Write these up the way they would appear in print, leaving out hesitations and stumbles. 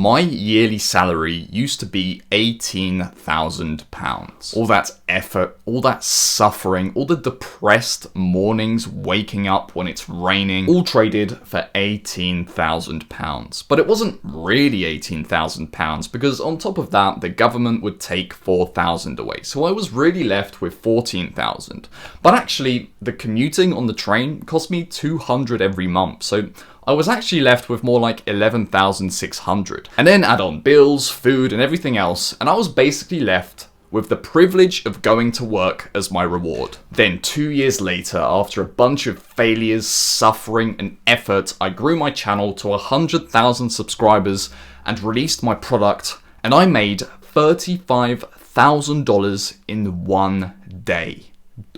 My yearly salary used to be £18,000. All that effort, all that suffering, all the depressed mornings waking up when it's raining, all traded for £18,000. But it wasn't really £18,000 because on top of that, the government would take £4,000 away. So I was really left with £14,000. But actually, the commuting on the train cost me £200 every month. So I was actually left with more like $11,600. And then add on bills, food, and everything else, and I was basically left with the privilege of going to work as my reward. Then 2 years later, after a bunch of failures, suffering, and effort, I grew my channel to 100,000 subscribers and released my product, and I made $35,000 in 1 day.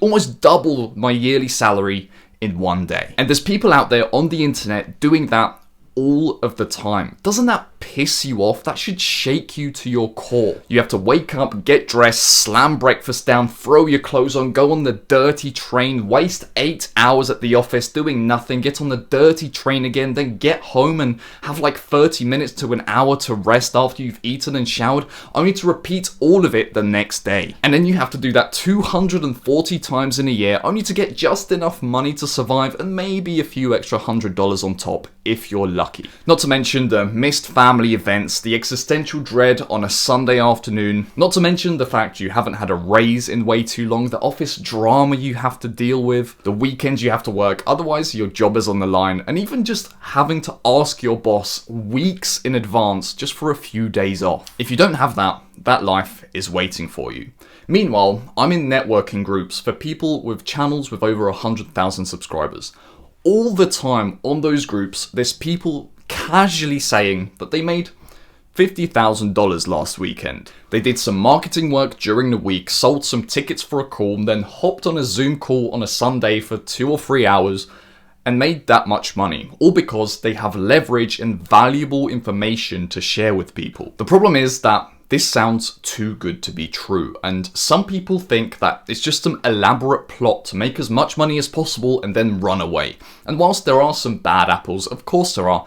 Almost double my yearly salary in 1 day. And there's people out there on the internet doing that all of the time. Doesn't that piss you off? That should shake you to your core. You have to wake up, get dressed, slam breakfast down, throw your clothes on, go on the dirty train, waste 8 hours at the office doing nothing, get on the dirty train again, then get home and have like 30 minutes to an hour to rest after you've eaten and showered, only to repeat all of it the next day. And then you have to do that 240 times in a year, only to get just enough money to survive and maybe a few extra $100 on top if you're lucky. Not to mention the missed family events, the existential dread on a Sunday afternoon, not to mention the fact you haven't had a raise in way too long, the office drama you have to deal with, the weekends you have to work, otherwise your job is on the line, and even just having to ask your boss weeks in advance just for a few days off. If you don't have that, that life is waiting for you. Meanwhile, I'm in networking groups for people with channels with over 100,000 subscribers. All the time on those groups, there's people casually saying that they made $50,000 last weekend. They did some marketing work during the week, sold some tickets for a call, then hopped on a Zoom call on a Sunday for 2 or 3 hours and made that much money, all because they have leverage and valuable information to share with people. The problem is that this sounds too good to be true, and some people think that it's just some elaborate plot to make as much money as possible and then run away. And whilst there are some bad apples, of course there are,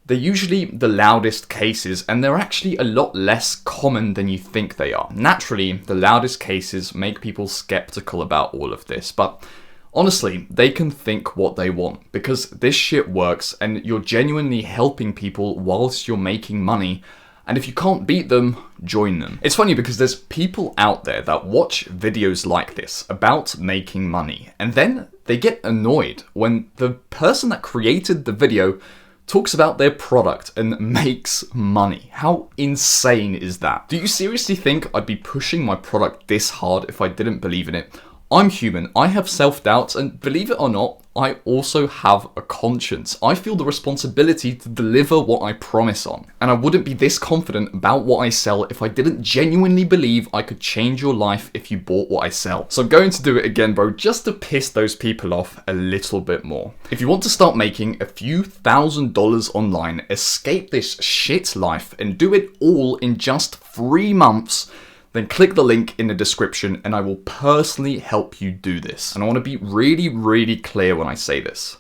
they're usually the loudest cases, and they're actually a lot less common than you think they are. Naturally, the loudest cases make people skeptical about all of this, but honestly, they can think what they want, because this shit works and you're genuinely helping people whilst you're making money. And if you can't beat them, join them. It's funny because there's people out there that watch videos like this about making money, and then they get annoyed when the person that created the video talks about their product and makes money. How insane is that? Do you seriously think I'd be pushing my product this hard if I didn't believe in it? I'm human, I have self-doubt, and believe it or not, I also have a conscience. I feel the responsibility to deliver what I promise on. And I wouldn't be this confident about what I sell if I didn't genuinely believe I could change your life if you bought what I sell. So I'm going to do it again, bro, just to piss those people off a little bit more. If you want to start making a few $1,000s online, escape this shit life, and do it all in just 3 months, then click the link in the description and I will personally help you do this. And I want to be really, really clear when I say this.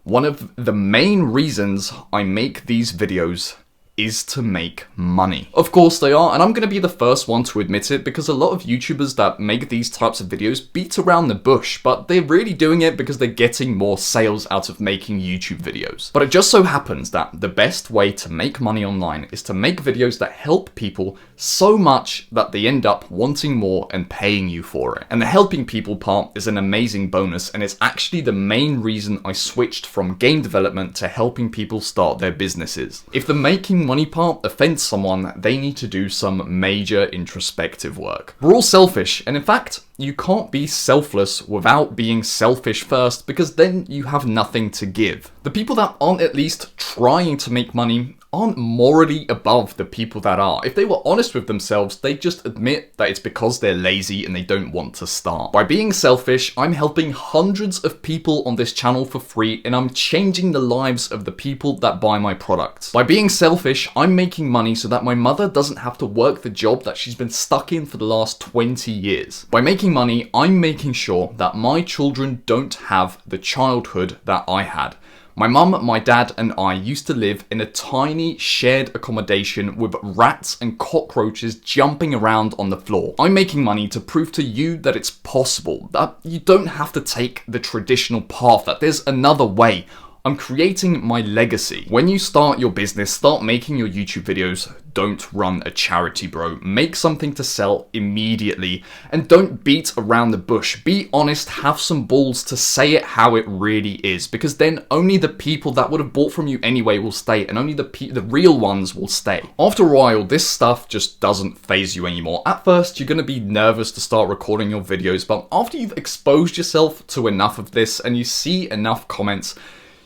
One of the main reasons I make these videos is to make money. Of course they are, and I'm going to be the first one to admit it, because a lot of YouTubers that make these types of videos beat around the bush, but they're really doing it because they're getting more sales out of making YouTube videos. But it just so happens that the best way to make money online is to make videos that help people so much that they end up wanting more and paying you for it. And the helping people part is an amazing bonus, and it's actually the main reason I switched from game development to helping people start their businesses. If the making money part offends someone, they need to do some major introspective work. We're all selfish, and in fact, you can't be selfless without being selfish first, because then you have nothing to give. The people that aren't at least trying to make money aren't morally above the people that are. If they were honest with themselves, they'd just admit that it's because they're lazy and they don't want to start. By being selfish, I'm helping hundreds of people on this channel for free, and I'm changing the lives of the people that buy my products. By being selfish, I'm making money so that my mother doesn't have to work the job that she's been stuck in for the last 20 years. By making money, I'm making sure that my children don't have the childhood that I had. My mum, my dad, and I used to live in a tiny shared accommodation with rats and cockroaches jumping around on the floor. I'm making money to prove to you that it's possible, that you don't have to take the traditional path, that there's another way. I'm creating my legacy. When you start your business, start making your YouTube videos. Don't run a charity, bro. Make something to sell immediately and don't beat around the bush. Be honest, have some balls to say it how it really is, because then only the people that would have bought from you anyway will stay, and only the real ones will stay. After a while, this stuff just doesn't faze you anymore. At first, you're gonna be nervous to start recording your videos, but after you've exposed yourself to enough of this and you see enough comments,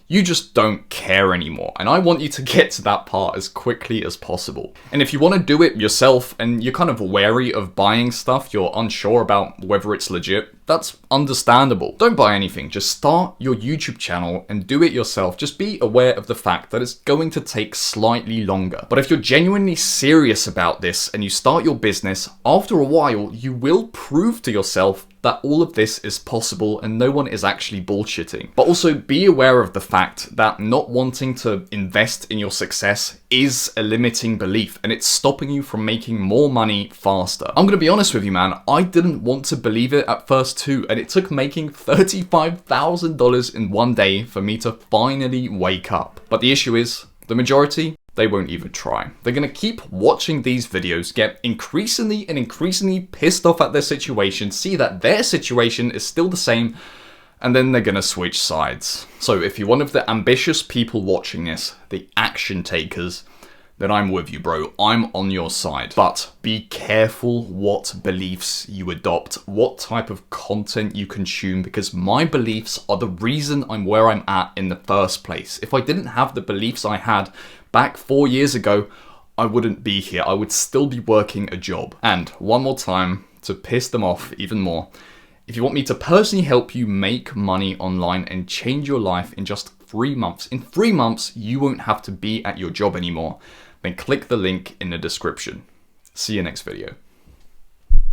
you just don't care anymore. And I want you to get to that part as quickly as possible. And if you want to do it yourself and you're kind of wary of buying stuff, you're unsure about whether it's legit, that's understandable. Don't buy anything, just start your YouTube channel and do it yourself. Just be aware of the fact that it's going to take slightly longer. But if you're genuinely serious about this and you start your business, after a while, you will prove to yourself that all of this is possible and no one is actually bullshitting. But also be aware of the fact that not wanting to invest in your success is a limiting belief and it's stopping you from making more money faster. I'm gonna be honest with you, man, I didn't want to believe it at first too, and it took making $35,000 in one day for me to finally wake up. But the issue is, the majority, they won't even try. They're gonna keep watching these videos, get increasingly and increasingly pissed off at their situation, see that their situation is still the same, and then they're gonna switch sides. So if you're one of the ambitious people watching this, the action takers, then I'm with you, bro. I'm on your side. But be careful what beliefs you adopt, what type of content you consume, because my beliefs are the reason I'm where I'm at in the first place. If I didn't have the beliefs I had back 4 years ago, I wouldn't be here. I would still be working a job. And one more time, to piss them off even more, if you want me to personally help you make money online and change your life in just 3 months, in 3 months, you won't have to be at your job anymore, then click the link in the description. See you next video.